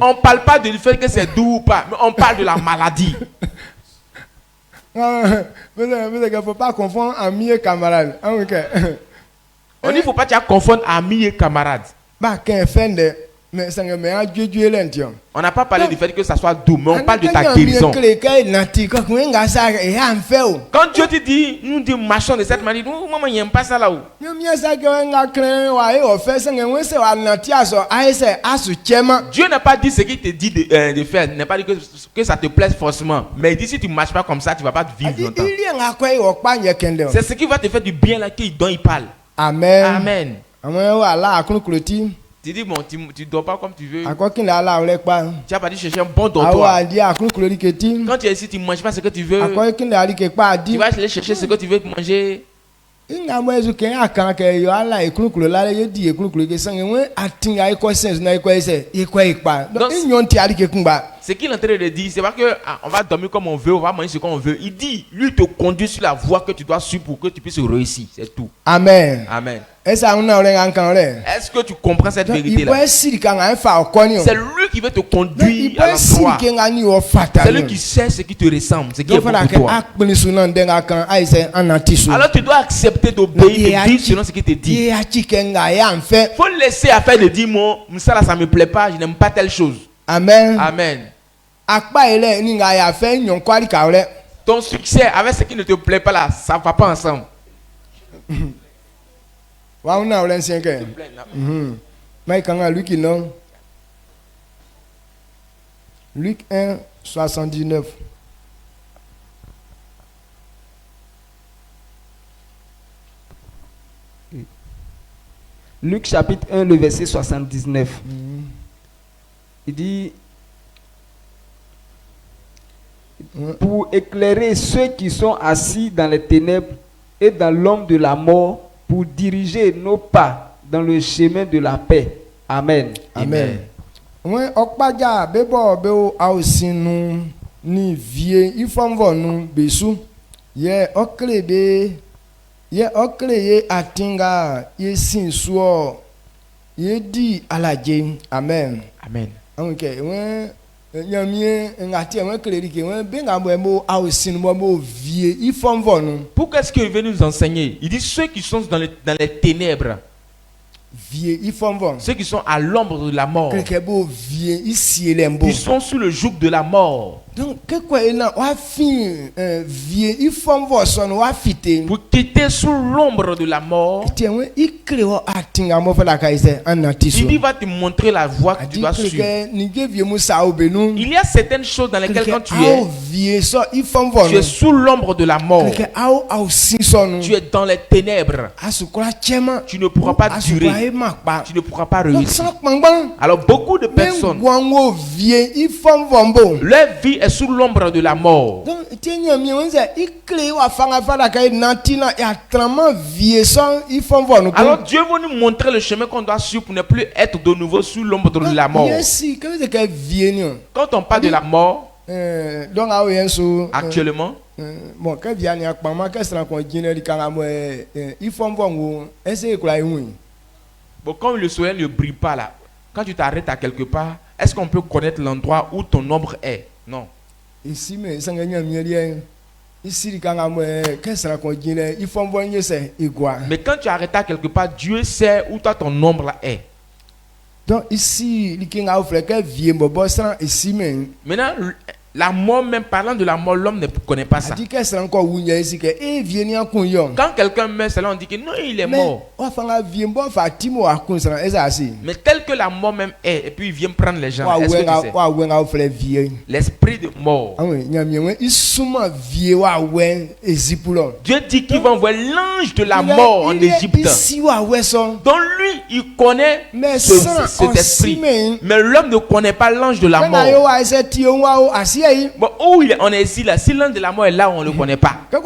On parle pas du fait que c'est doux ou pas, mais on parle de la maladie. Il ne faut pas confondre amis et camarades. On dit faut pas confondre amis et camarades. On n'a pas parlé du fait que ça soit doux, mais on parle de ta guérison. Quand Dieu te dit, nous te marchons de cette manière, maman, il n'aime pas ça là-haut. Dieu n'a pas dit ce qu'il te dit de faire, il n'a pas dit que ça te plaise forcément. Mais il dit si tu ne marches pas comme ça, tu ne vas pas vivre longtemps. C'est ce qui va te faire du bien là dont il parle. Amen. Tu dis, bon, tu ne dors pas comme tu veux. Tu n'as pas dit chercher un bon dortoir. Quand tu es ici, tu ne manges pas ce que tu veux. Tu vas aller chercher ce que tu veux manger. Ce qu'il est en train de dire, c'est pas que on va dormir comme on veut, on va manger ce qu'on veut. Il dit, lui te conduit sur la voie que tu dois suivre pour que tu puisses réussir. C'est tout. Amen. Amen. Est-ce que tu comprends cette vérité-là? C'est lui qui veut te conduire à l'endroit. C'est lui qui sait ce qui te ressemble, ce qui est bon pour toi. Alors tu dois accepter d'obéir, de vivre selon ce qu'il te dit. Il faut laisser affaire de dire, moi, ça ne me plaît pas, je n'aime pas telle chose. Amen. Amen. Ton succès avec ce qui ne te plaît pas là, ça ne va pas ensemble. Luc 1, 79. Luc chapitre 1, le verset 79. Il dit, pour éclairer ceux qui sont assis dans les ténèbres et dans l'ombre de la mort, pour diriger nos pas dans le chemin de la paix. Amen. Amen. Ouais, okpaja bebo beo ausinu ni vie ifomvo nu besu ye oklebe ye okleye atinga ye sinsuo ye di alaje. Amen. Amen. Okay, ouais. Pourquoi est-ce qu'il veut nous enseigner? Il dit ceux qui sont dans les ténèbres, ceux qui sont à l'ombre de la mort, ils sont sous le joug de la mort. Donc, pour quitter sous l'ombre de la mort, il dit va te montrer la voie que tu dois suivre. Il y a certaines choses dans lesquelles quand tu es sous l'ombre de la mort, tu es dans les ténèbres, tu ne pourras pas durer, tu ne pourras pas réussir. Alors beaucoup de personnes, leur vie est sous l'ombre de la mort. Alors Dieu veut nous montrer le chemin qu'on doit suivre pour ne plus être de nouveau sous l'ombre de la mort. Quand on parle de la mort, actuellement, bon, comme le soleil ne brille pas là, quand tu t'arrêtes à quelque part, est-ce qu'on peut connaître l'endroit où ton ombre est? Non. Ici, mais quand tu arrêtes à quelque part, Dieu sait où toi ton ombre là est. Donc ici, maintenant, la mort, même parlant de la mort, l'homme ne connaît pas ça. Quand quelqu'un meurt, on dit que non, il est mort. Mais tel que la mort même est, et puis il vient prendre les gens, est-ce que tu sais? L'esprit de mort. Dieu dit qu'il va envoyer l'ange de la mort en Égypte. Donc lui, il connaît cet esprit. Mais l'homme ne connaît pas l'ange de la mort. Bon, où il est en exil là, si l'ange de la mort est là, on ne le connaît pas. Et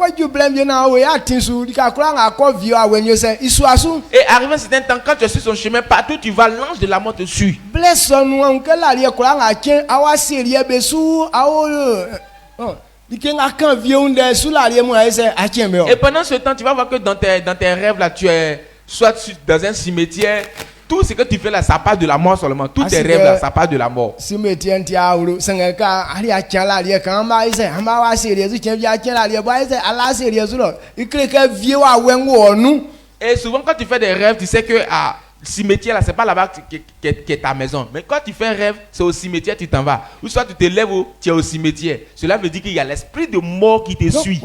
arrivé un certain temps, quand tu es sur son chemin, partout tu vas, l'ange de la mort te suit. Et pendant ce temps, tu vas voir que dans tes rêves là, tu es soit dans un cimetière. Tout ce que tu fais là, ça part de la mort seulement. Tous tes rêves là, ça part de la mort. Et souvent quand tu fais des rêves, tu sais que cimetière là, c'est pas là-bas qu'est ta maison. Mais quand tu fais un rêve, c'est au cimetière tu t'en vas. Ou soit tu te lèves, tu es au cimetière. Cela veut dire qu'il y a l'esprit de mort qui te suit.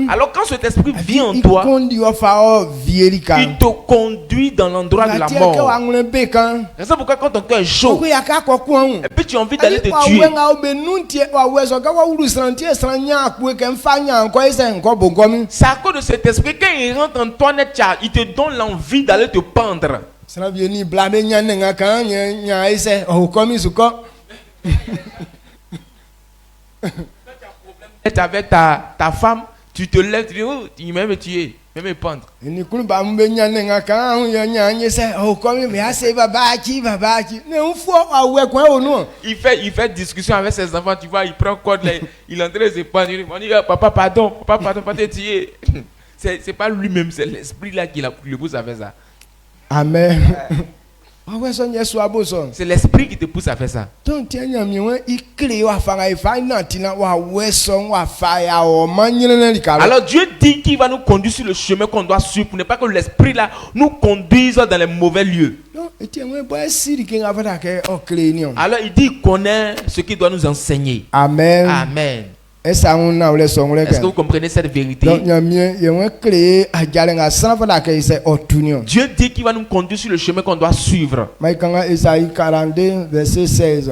Alors quand cet esprit vient en toi, il te conduit dans l'endroit de la mort. C'est pourquoi quand ton cœur est chaud, et puis tu as envie d'aller te tuer, c'est à cause de cet esprit, quand il rentre en toi net, il te donne l'envie d'aller te pendre. Avec ta femme, tu te lèves, tu dis, oh, il m'a me tuer, il m'a me pendre. Il fait discussion avec ses enfants, tu vois, il prend code, il est en train de se pendre, il dit, papa, pardon, pas te tuer. C'est pas lui-même, c'est l'esprit là qui le pousse à faire ça. Amen. C'est l'esprit qui te pousse à faire ça. Alors Dieu dit qu'il va nous conduire sur le chemin qu'on doit suivre pour ne pas que l'esprit là nous conduise dans les mauvais lieux. Alors il dit qu'il connaît ce qu'il doit nous enseigner. Amen. Amen. Est-ce que vous comprenez cette vérité? Dieu dit qu'il va nous conduire sur le chemin qu'on doit suivre. Isaïe 42, verset 16.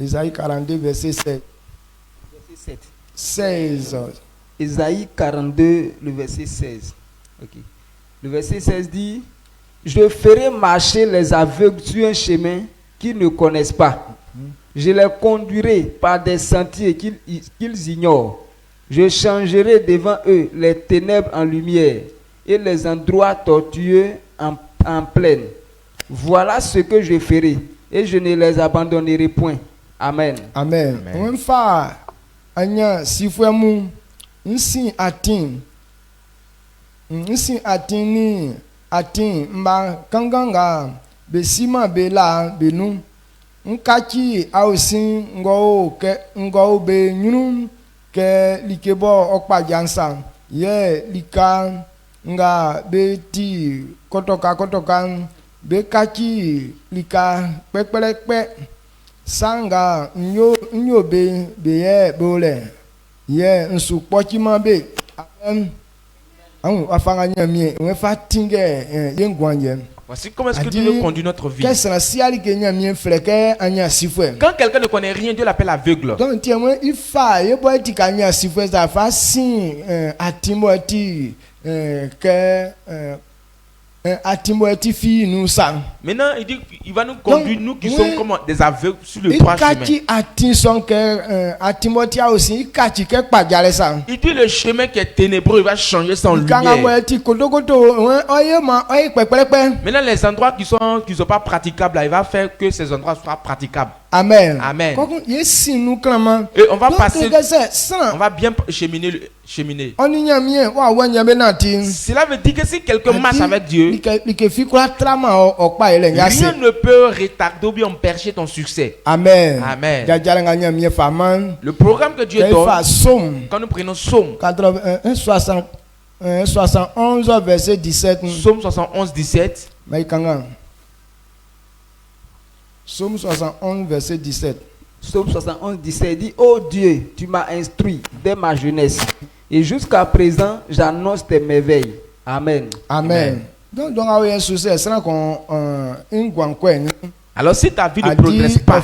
Isaïe 42, verset 16. 16. Isaïe 42, le verset 16. Okay. Le verset 16 dit: je ferai marcher les aveugles sur un chemin qu'ils ne connaissent pas. Je les conduirai par des sentiers qu'ils ignorent. Je changerai devant eux les ténèbres en lumière et les endroits tortueux en plaine. Voilà ce que je ferai et je ne les abandonnerai point. Amen. Amen. Nkaki ausin ngo be nyunum ke likebo okpa jansa ye lika nga be ti kotoka be kaki lika pekperekpe sanga nyo be ye bole ye nsu pochima be afanga nyamie we fatinge yengwanye. Voici comment est-ce que Dieu nous conduit notre vie. Quand quelqu'un ne connaît rien, Dieu l'appelle aveugle. Donc, maintenant, il dit qu'il va nous conduire, nous qui sommes comme des aveugles sur le droit chemin. Il dit le chemin qui est ténébreux, il va changer son lumière. Maintenant, les endroits qui sont pas praticables, là, il va faire que ces endroits soient praticables. Amen. Amen. Et on va passer, on va bien cheminer. Cela veut dire que si quelqu'un marche avec Dieu, rien ne peut retarder ou bien empêcher ton succès. Amen. Amen. Le programme que Dieu donne, quand nous prenons Psaume 71, verset 17. Psaume 71, 17. Psaume 71, verset 17. Psaume 71, 17 dit: ô Dieu, tu m'as instruit dès ma jeunesse, et jusqu'à présent, j'annonce tes merveilles. Amen. Amen. Alors si ta vie ne progresse pas,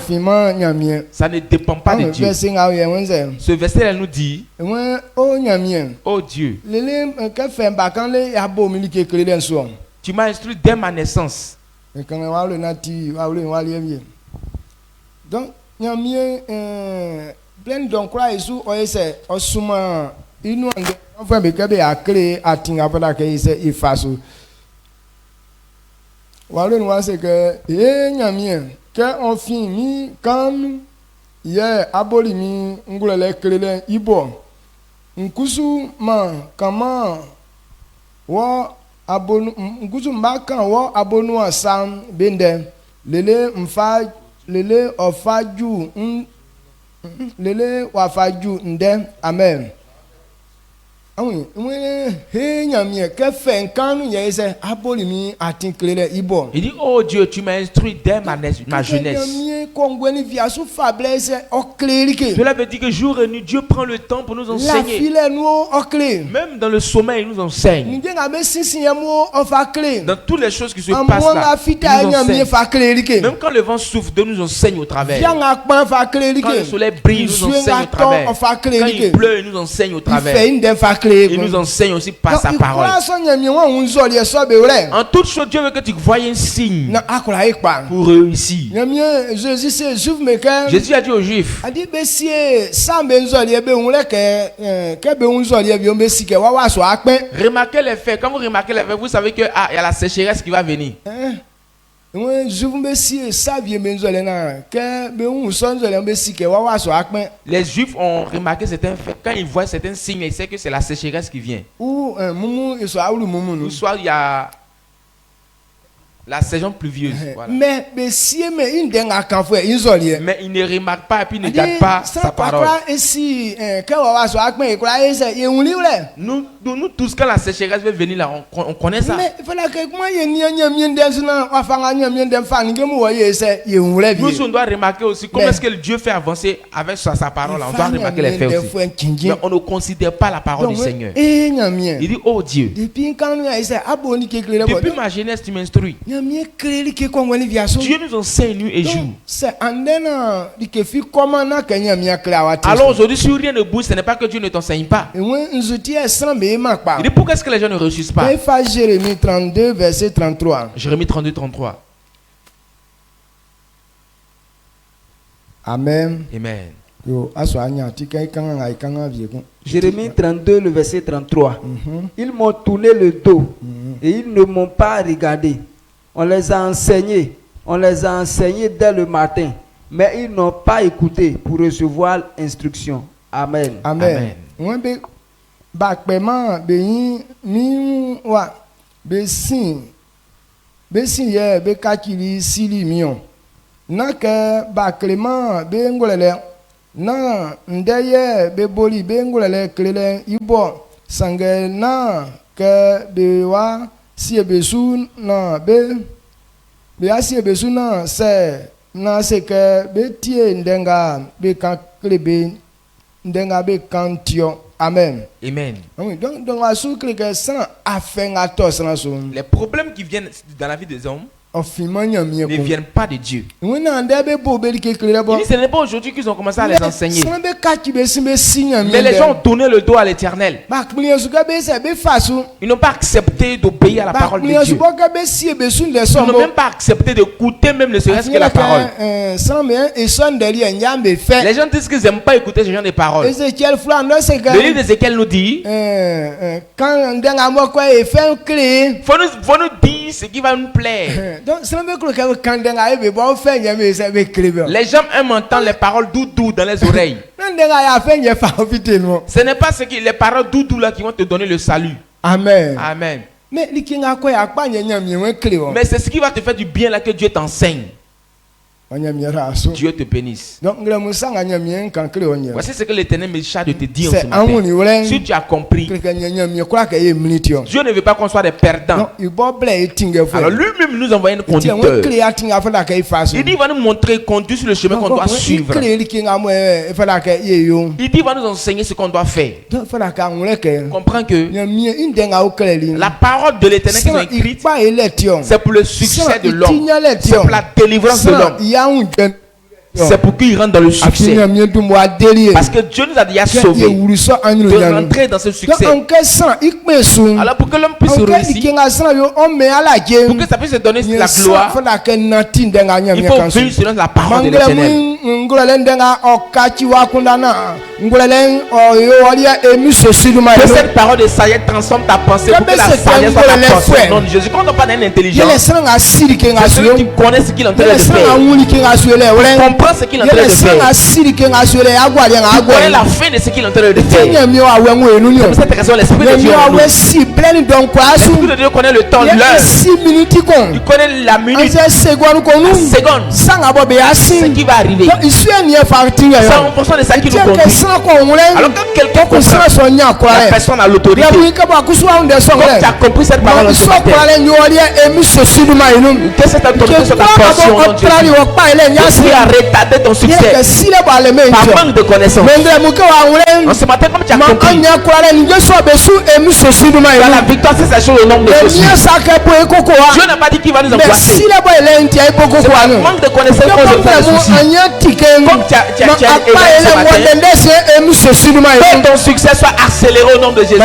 ça ne dépend pas de Dieu. Ce verset nous dit: oh Dieu, tu m'as instruit dès ma naissance. Donc, plein d'encroix et sous OSE, Osuma, il nous a fait à créer à Tingapana qui est efface. Voilà, nous c'est que, quand on finit, comme hier, abolimi, ngulele créer ibo, nkusu man, comment, wa abonu, nkusu mbaka wa abonu asam, bende, lele mfa. Lele ofaju, lele wafaju nde, amen. Il dit, oh Dieu, tu m'as instruit dès ma jeunesse. Cela veut dire que jour et nuit, Dieu prend le temps pour nous enseigner. Même dans le sommeil, il nous enseigne. Dans toutes les choses qui se passent là, il nous enseigne. Même quand le vent souffle, Dieu nous enseigne au travers. Quand le soleil brille, il nous enseigne au travers. Quand il pleut, il nous enseigne au travers. Il nous enseigne aussi par sa parole. En toute chose, Dieu veut que tu voies un signe pour réussir. Jésus a dit aux Juifs, remarquez les faits. Quand vous remarquez les faits, vous savez qu'il y a la sécheresse qui va venir. Les Juifs ont remarqué certains faits. Quand ils voient certains signes, ils savent que c'est la sécheresse qui vient. Ou soit il y a la saison pluvieuse. Voilà. Mais ils ne remarquent pas et puis ne gardent pas sa parole. Nous tous, quand la sécheresse va venir là, on connaît ça. Nous, on doit remarquer aussi comment est-ce que Dieu fait avancer avec sa parole. On doit remarquer les faits aussi. Mais on ne considère pas la parole du Seigneur. Il dit, oh Dieu, depuis ma jeunesse, tu m'instruis. Dieu nous enseigne nuit et jour. Alors aujourd'hui, si rien ne bouge, ce n'est pas que Dieu ne t'enseigne pas. Il dit, pourquoi est-ce que les gens ne réussissent pas? Jérémie 32, verset 33. Jérémie 32, 33. Amen. Amen. Jérémie 32, le verset 33. Ils m'ont tourné le dos et ils ne m'ont pas regardé. On les a enseignés dès le matin, mais ils n'ont pas écouté pour recevoir l'instruction. Amen. Amen. Si besoin na be asi besoin na se que be tie ndenga be kan klebe ndenga be kantio. Amen. Amen. Donc à ce que ça a fait à tous. Les problèmes qui viennent dans la vie des hommes ne viennent pas de Dieu. Il dit, ce n'est pas aujourd'hui qu'ils ont commencé à les enseigner. Mais les gens ont tourné le dos à l'Éternel. Ils n'ont pas accepté d'obéir à la parole de Dieu. Ils n'ont même pas accepté d'écouter même ne serait-ce que la parole. Les gens disent qu'ils n'aiment pas écouter ce genre de paroles. Le livre d'Ézéchiel nous dit, faut nous dire ce qui va nous plaire. Les gens aiment entendre les paroles doudou dans les oreilles. Ce n'est pas les paroles doudou là qui vont te donner le salut. Amen. Amen. Mais c'est ce qui va te faire du bien là que Dieu t'enseigne. Dieu te bénisse. Voici ce que l'Éternel me charge de te dire ce matin. Si tu as compris, Dieu ne veut pas qu'on soit des perdants. Alors lui-même nous envoie un conducteur. Il dit, il va nous montrer, conduire sur le chemin qu'on doit suivre. Il dit, il va nous enseigner ce qu'on doit faire. Comprends que la parole de l'Éternel qui est écrite, c'est pour le succès de l'homme. C'est pour la délivrance de l'homme. C'est pour qu'il rentre dans le succès. Parce que Dieu nous a déjà sauvés de rentrer dans ce succès. Alors pour que l'homme puisse réussir, pour que ça puisse se donner la gloire, il faut vivre selon la parole de l'Éternel. Que cette parole de sagesse transforme ta pensée pour que la sagesse soit ta pensée. Non, Jésus, quand on parle d'une intelligence, c'est celui qui connaît ce qu'il est en train de faire. comprend ce qu'il est en train de faire. Tu connais la fin de ce qu'il est en train de faire. C'est pour cette raison l'esprit de Dieu en nous. L'esprit de Dieu connaît le temps, l'heure. Il connaît la minute, la seconde, ce qui va arriver. 100% de ça qui nous conduit. Alors quand quelqu'un comprend, la personne a l'autorité. Comme tu as compris cette parole, que cette autorité soit ta portion au nom de Jésus. L'esprit a retardé ton succès par manque de connaissance. En ce matin, comme tu as compris, la victoire c'est sa chose au nom de Jésus. Dieu n'a pas dit qu'il va nous embrasser. C'est par manque de connaissance qu'on se fait des soucis. Comme tu as ce matin, que ton succès soit accéléré au nom de Jésus.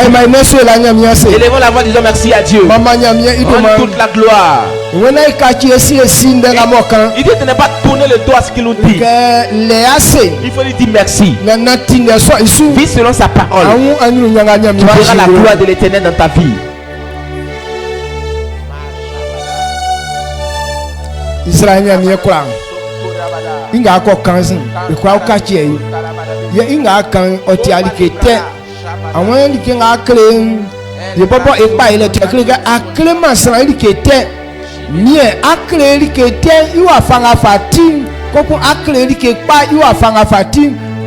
Élevons la voix, disons merci à Dieu. Rends toute la gloire. Il dit de ne pas tourner le dos à ce qu'il nous dit. Il faut lui dire merci. Vis selon sa parole. Tu verras la gloire de l'Éternel dans ta vie. Israël n'y a mieux quoi. Il y a encore 15 ans. Il y a encore 4 ans. Il y a encore un autre. Àwọn ẹnìkan á kéré ìbọ̀bọ̀ ìpa ilẹ̀ tí a kéré ká a kéré máa san ẹnìkẹ́tẹ́ ní ẹ̀ a kéré ẹnìkẹ́tẹ́ yóò àfàǹfà tí kókó a kéré ẹnìkẹ́pá yóò àfàǹfà tí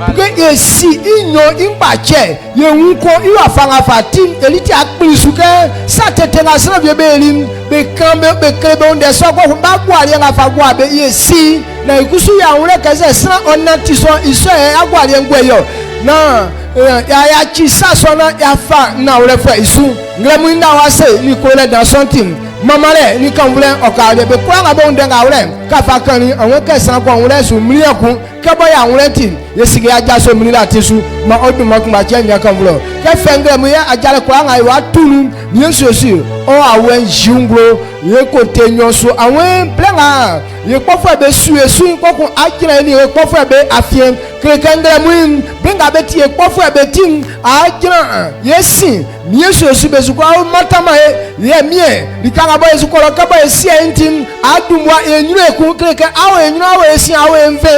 bùkẹ́ èsì ìyàn ìgbàjẹ́ yẹn ń kọ́ yóò àfàǹfà tí èyí tí a pè sùkẹ́ sàtẹ̀tẹ̀ náà sọ̀rọ̀ bíi bẹ́ẹ̀ rí bẹ́ẹ̀ kéré bẹ́ẹ̀ ń dẹ̀ sọ́kọ́ fún bá gbọ́ àríyàn àfàgbọ́ àbẹ̀ yẹ sí na ìkúsù yàwó rẹ̀ kẹsẹ̀ sàn ọ̀nà tìṣọ ìṣọ́ ẹ̀ agbọ́ àríyàn gbẹ̀ yọ náà. Ya chi sasona ya fa na ore fa isu ngremu na wa se ni ko le dan something mama le ni kan vule o ka le be kwa nga bo ndenga ore ka fa kan ni awon kesan ko ore su miri akun ke bo ya ore tin ye sige aja so miri la tisu ma odun ma kuma che nya kan vule ke fe ngremu ya aja le kwa nga wa tunu ni so si o awen jungro ye ko te nyo so awon plenga ye kpɔfɔ be su esu kpɔkun adzra ni ye kpɔfɔ be afie kekendre mu bringa be ti ye kpɔfɔ be ti adzra ye si mie su esu be su ko awo matama ye mie likanga bo esu kɔlɔ kaba esi enti adumwa enyuru ekun keke awo enyuru awo esi awo enve.